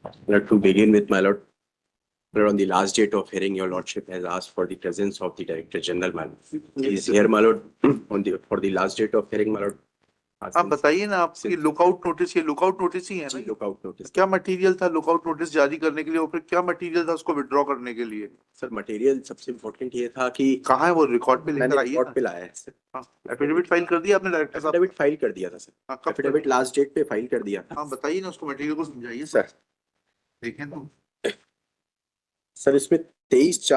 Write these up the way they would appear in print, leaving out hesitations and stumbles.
To begin with, my lord, on the last date of hearing, your lordship has asked for the presence of the Director General, my lord. He is here, my lord, for the last date of hearing, my lord. आप बताइए ना, आपकी lookout notice, ये lookout notice ही है ना? Lookout notice क्या material था lookout notice जारी करने के लिए, और फिर क्या मटेरियल था उसको विड्रॉ करने के लिए? सर, मटेरियल सबसे इम्पोर्टेंट ये था कि कहाँ है वो? रिकॉर्ड पे लेकर आइए। रिकॉर्ड पे लाया है सर। हाँ, एफिडेविट फाइल कर दिया आपने डायरेक्टर साहब? एफिडेविट फाइल कर दिया था सर। हाँ, कब? एफिडेविट लास्ट डेट पे फाइल कर दिया था। हाँ, बताइए ना, उसको मटेरियल को समझाइए सर। देखें तो। सर, इसमें 23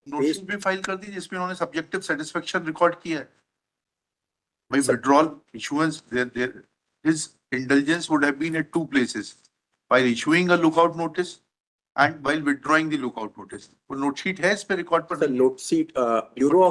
नोटिस भी फाइल कर दी जिसमें उन्होंने सब्जेक्टिव सेटिस्फेक्शन रिकॉर्ड किया है। By Sir. withdrawal issuance, his indulgence would have been at two places: while issuing a lookout notice and while withdrawing the lookout notice. वो नोट शीट है इस पे रिकॉर्ड पर? Sir, note sheet bureau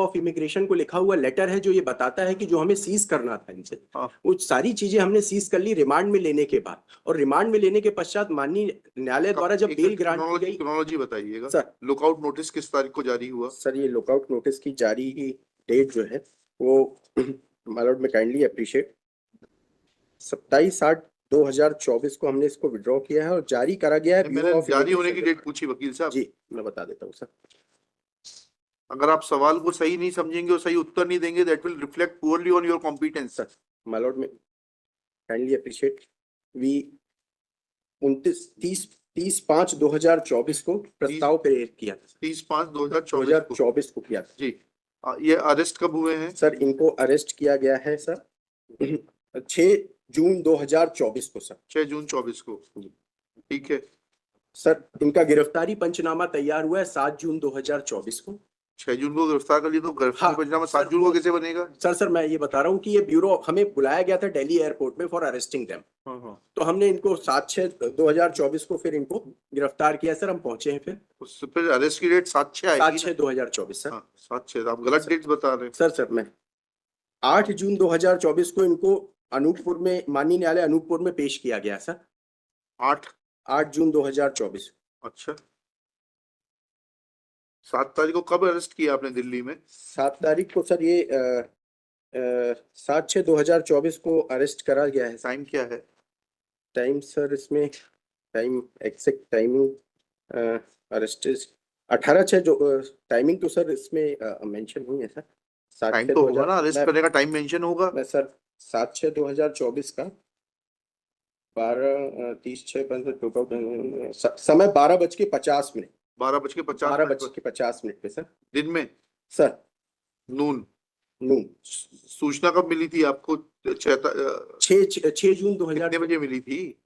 of immigration को लिखा हुआ letter है जो ये बताता है कि जो हमें सीज करना था इनसे, वो सारी चीजें हमने सीज कर ली रिमांड में लेने के बाद, और रिमांड में लेने के पश्चात माननीय न्यायालय द्वारा जब बेल ग्रांट की गई। क्रोनोलॉजी बताइएगा सर। लुकआउट नोटिस किस तारीख को जारी हुआ? सर, ये लुकआउट नोटिस की जारी डेट जो है वो माय लॉर्ड में काइंडली अप्रिशिएट 27/8/2024 को हमने इसको विड्रॉ किया है और जारी करा गया है। मैंने जारी होने की डेट पूछी वकील साहब। जी, मैं बता देता हूँ सर। अगर आप सवाल को सही नहीं समझेंगे और सही उत्तर नहीं देंगे, that will reflect poorly on your competence. Sir, my Lord में काइंडली अप्रिशिएट वी 30/5/2024 को प्रस्ताव प्रेरित किया था। 30/5/2024 को किया था जी। ये अरेस्ट कब हुए हैं? सर, इनको अरेस्ट किया गया है सर 6 जून 2024 को सर। 6 जून 24 को, ठीक है सर। इनका गिरफ्तारी पंचनामा तैयार हुआ है 7 जून 2024 को। 6 जून को गिरफ्तार कर लिया, तो गिरफ्तारी पंचनामा 7 जून को कैसे बनेगा? सर मैं ये बता रहा हूँ कि ये ब्यूरो हमें बुलाया गया था दिल्ली एयरपोर्ट में फॉर अरेस्टिंग देम। तो हमने इनको 7/6/2024 को फिर इनको गिरफ्तार किया सर। हम पहुंचे हैं फिर अरेस्ट की डेट 7/6/2024 सर। 7/6 आप गलत डेट बता रहे हैं सर मैं 8 जून 2024 को इनको अनूपपुर में माननीय न्यायालय अनूपपुर में पेश किया गया सर। 8 जून 2024। अच्छा, 7 तारीख को कब अरेस्ट किया आपने दिल्ली में? 7 तारीख को सर ये 7/6/2024 को अरेस्ट करा गया है। टाइम क्या है? टाइम सर इसमें टाइम एक्सेक्ट टाइमिंग अरेस्ट 18/6 जो टाइमिंग तो सर इसमें मेंशन हुई है सर। टाइम तो होगा ना, अरेस्ट करने का टाइम मेंशन होगा। मैं सर 7/6/2024 का 12:30 समय 12:50 12:50 पे सर। दिन में सर? नून नून। सूचना कब मिली थी आपको? 6 जून 2000। कितने बजे मिली थी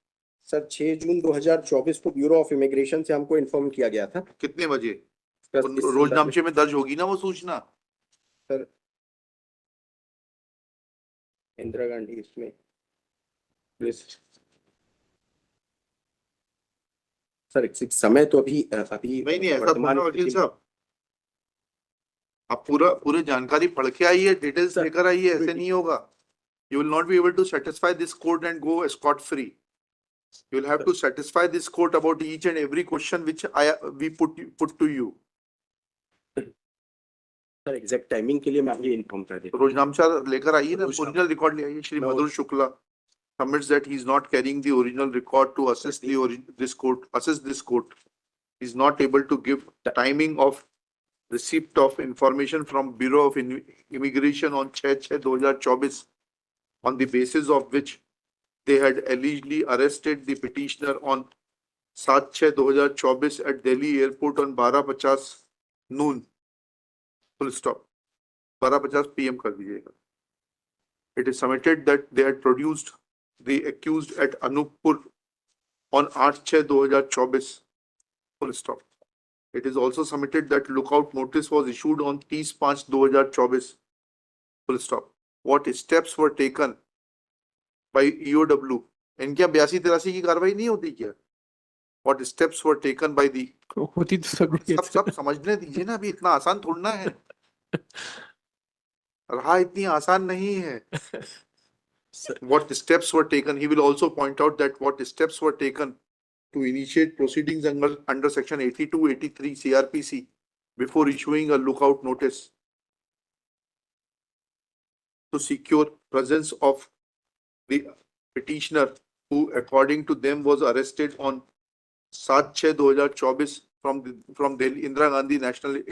सर? 6 जून 2024 को ब्यूरो ऑफ इमिग्रेशन से हमको इन्फॉर्म किया गया था। कितने बजे? रोजनामचे में दर्ज होगी ना वो सूचना सर। इंदिरा गांधी इसमें सर समय तो अभी नहीं ऐसा वकील साहब, आप पूरे जानकारी पढ़ के आइए, डिटेल्स लेकर आइए, ऐसे नहीं होगा। You will not be able to satisfy this court and go scot free. You will have to satisfy this court about each and every question which we put to you. Sir exact timing के लिए मैं ये inform कर देता हूं। रोजनामचा लेकर आइए ना, ओरिजिनल रिकॉर्ड ले आइए। श्री मधुर Shukla submits that he is not carrying the original record to assess this court. He is not able to give the timing of receipt of information from Bureau of Immigration on 6/6/2024 on the basis of which they had allegedly arrested the petitioner on 7/6/2024 at Delhi airport on 12:50 noon. Full stop. 12:50 PM कर दीजिएगा। It is submitted that they had produced the accused at Anuppur on 8/6/2024. Full stop. It is also submitted that lookout notice was issued on 30/5/2024. Full stop. What steps were taken by EOW? इनके 82-83 की कार्रवाई नहीं होती क्या? What steps were taken by the होती तो सब समझने दीजिए ना, अभी इतना आसान थोड़ा है। रहा इतनी आसान नहीं है। What steps were taken? He will also point out that what steps were taken to initiate proceedings under section 82-83 CRPC before issuing a lookout notice to secure presence of the petitioner who according to them was arrested on 7/6/2024 from Delhi Indira Gandhi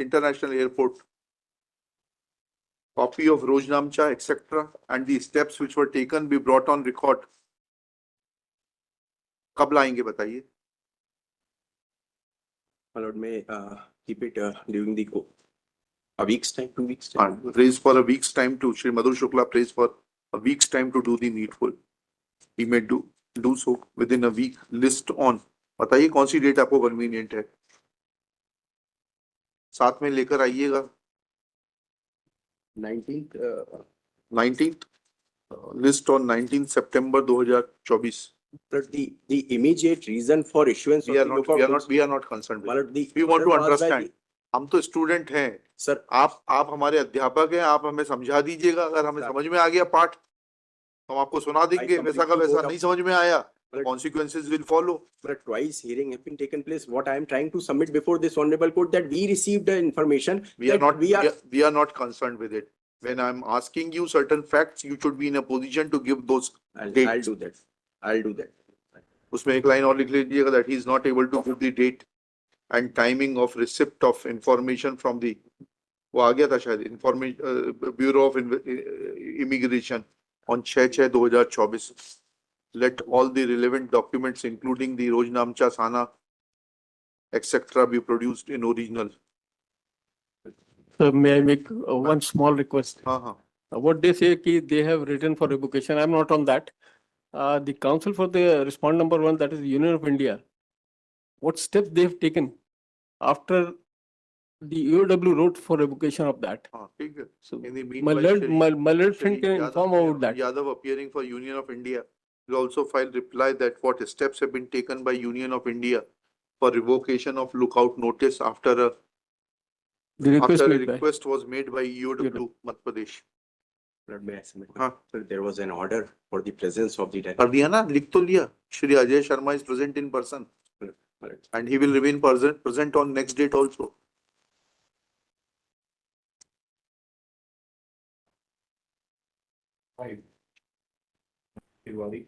International Airport. Copy of Rojnamcha, etc. and the steps which were taken be brought on record. कब लाएंगे बताइए? My lord, may keep it during the a week's time, 2 weeks time. Prays for a week's time to Shri Madhur Shukla prays for a week's time to do the needful. He may do so within a week. List on. बताइए कौन सी date आपको convenient है? साथ में लेकर आइएगा. 19th. List on 19th September 2024. But the immediate reason for issuance We of are the not. lookout We are not concerned. My lord, the We want to order passed by understand. हम तो student हैं. Sir, आप हमारे अध्यापक हैं. आप हमें समझा दीजिएगा. अगर हमें समझ में आ गया पाठ, हम आपको सुना देंगे. वैसा का वैसा नहीं समझ में आया, the consequences will follow. but twice hearing have been taken place. What I am trying to submit before this honorable court that we received the information. We are that not. We are not concerned with it. When I'm asking you certain facts, you should be in a position to give those I'll dates. do that. I'll do that. उसमें एक line और लिख लीजिएगा that he is not able to give the date and timing of receipt of information from the वो आ गया था शायद information Bureau of Immigration on 6/6/2024. Let all the relevant documents including the Rojnamcha, Sana, etc. be produced in original. So may I make one small request? हाँ. What they say कि they have written for revocation, I'm not on that. The council for the respond number 1, that is the Union of India. What steps they have taken after the UOW wrote for revocation of that? हाँ, ठीक है. So In the my meanwhile, learned Shri friend can inform about that. Yadav appearing for Union of India will also file reply that what steps have been taken by Union of India for revocation of lookout notice after a request was made by UOW Madhya Pradesh. Lord, may I submit? हाँ. Sir, there was an order for the presence of the कर दिया ना, लिख तो लिया. Shri Ajay Sharma is present in person and he will remain present on next date also. Five. February.